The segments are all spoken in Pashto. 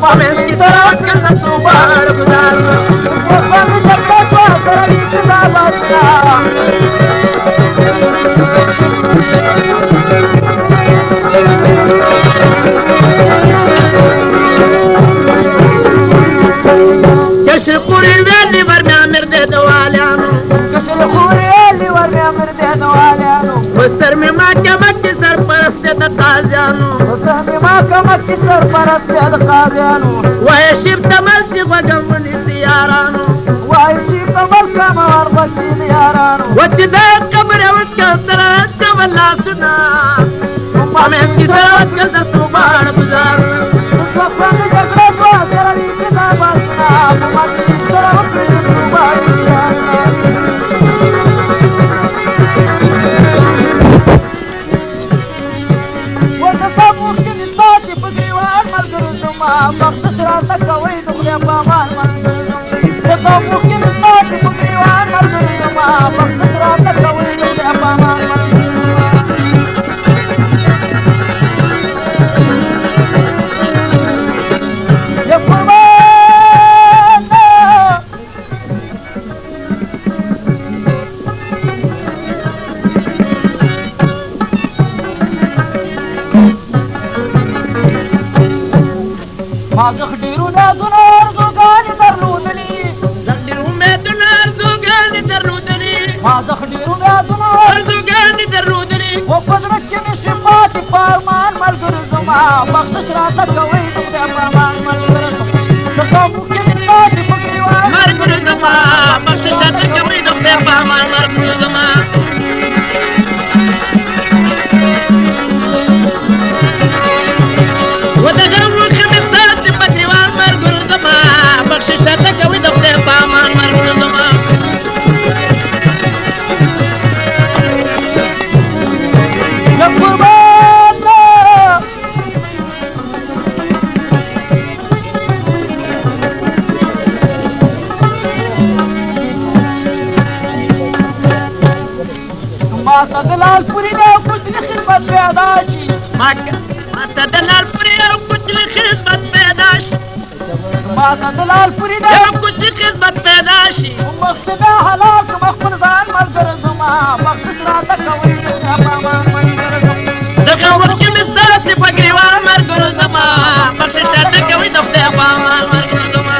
ومن کی توکل نہ تو بار گزار وفن جگہ تو کرنی خدا بادشاہ کشل خوری ویلی ورمیا مرد دوالیانو کشل خوری ویلی ورمیا مرد دوالیانو وستر میں ماں کیا مکی سر پرستے دا قاضیانو وستر میں ماں کیا مکی سر پرستے دا قاضیانو وہی شیب تملتی غجم ونی سیارانو وہی شیب تملکا موار غجی دیارانو وچی دا قبر وچکا سرات کا واللہ سنا ومن کی توکل دا سبحان گزار وفن جگڑا تو کرنی خدا بادشاہ ومن کی توکل دا سبحان گزار بخشش راته کوي د خدای په امان باندې دا ممکن ستاسو په دیوان مرګ ما بخشش راته کوي د خدای په امان باندې یا قربان ما زخ ډیرو نازونه ارزوګانې درلودلي ډیرو امیدونه ارزوګانې درلودلي ما زخ ډیرو نازونه ارزوګانې درلودلي خو په زړه کې مې شي پاتې په ارمان ملګرو زما بخشش راته کوئ د خدای په امان ملګرو د قومو کې مې پاتې په ګریوان ملګرو زما بخشش راته کوئ د خدای په امان ملګرو زما ودغه بخشش راته کوي د خدای په امان مرګ زما یا قربان ما ته د لال پورې د کوچني خدمت پیدا شي ما ته د لال پورې د کوچني خدمت پیدا شي ما ته د لال پورې د یو کوچني خدمت پیدا شي مقصد هلاک مخبر ځان ملګرو زما بخشش راته کوي د خدای په امان ملګرو زما دغه وخت کې مې ستاسې په ګریوان ملګرو زما بخشش راته کوي د خدای په امان ملګرو زما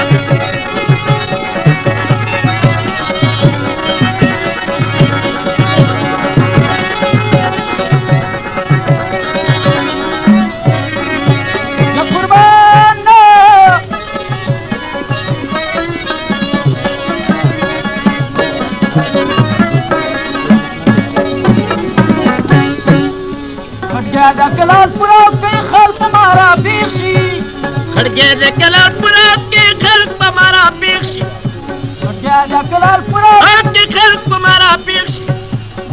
دا کلال پراو کې خلق مارا بیخ شي خړګې دا کلال پراو کې خلق مارا بیخ شي خړګې دا کلال پراو کې خلق مارا بیخ شي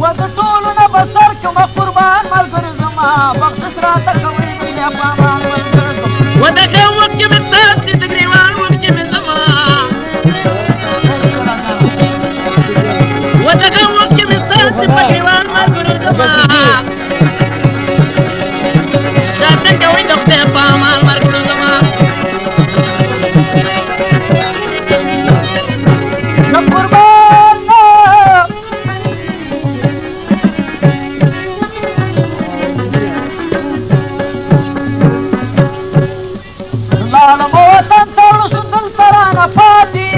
و د ټولو نه بسر کوم قربان ملګرو زما بخشش راته کوي د خدای په امان ملګرو و دغه وخت کې مې ستاسې د ګریوان وخت کې مې زما و دغه وخت کې مې ستاسې په ګریوان ملګرو زما کوي د خدای په امان ملګرو زما یا قربان لاړم وطن ته وړو دلته رانه پاتې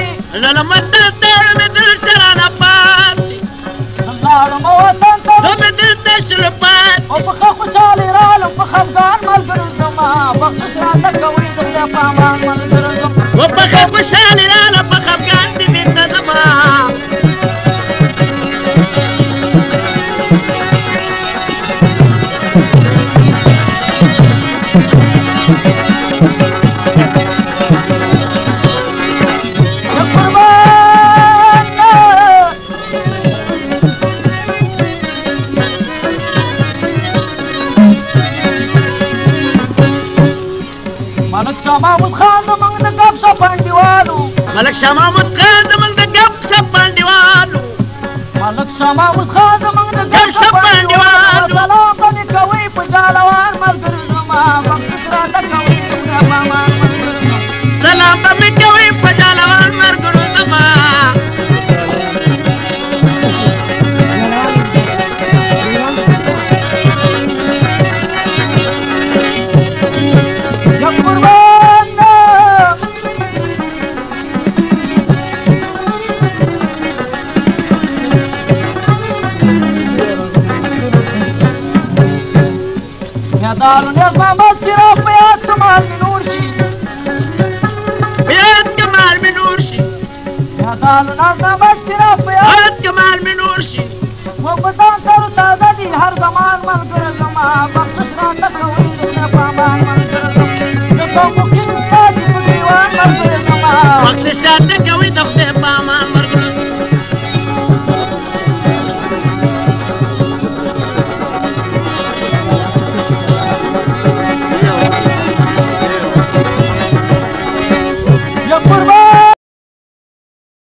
لاړم دلته مې دلته رانه پاتې لاړم وطن ته مې دلته شل پاتې او په ښه خوشحالۍ رالم په خفګان ملګرو زما بخشش راته کوي د خدای په امان ملګرو زما و په ښه خوشحالۍ رالم په خفګان دې بېرته زما ملک شاه محمود خان زموږ د ګپ شپ انډیوالو ملک شاه محمود خان زموږ د ګپ شپ انډیوالو ملک شاه محمود خان زموږ د ګپ شپ انډیوالو سلام باندې کوي په جالوان ملګرو زما بخشش راته کوي د خدای په امان ملګرو دارو نیز محمد چرا بیاد کمال می نور شی بیاد کمال می نور شی دارو نیز محمد چرا بیاد کمال می نور شی محبتان سر تازه دی هر زمان من گرزم بخشش را نکوی دنیا پامان من گرزم نکو ممکن ساجی بگیوان من گرزم بخشش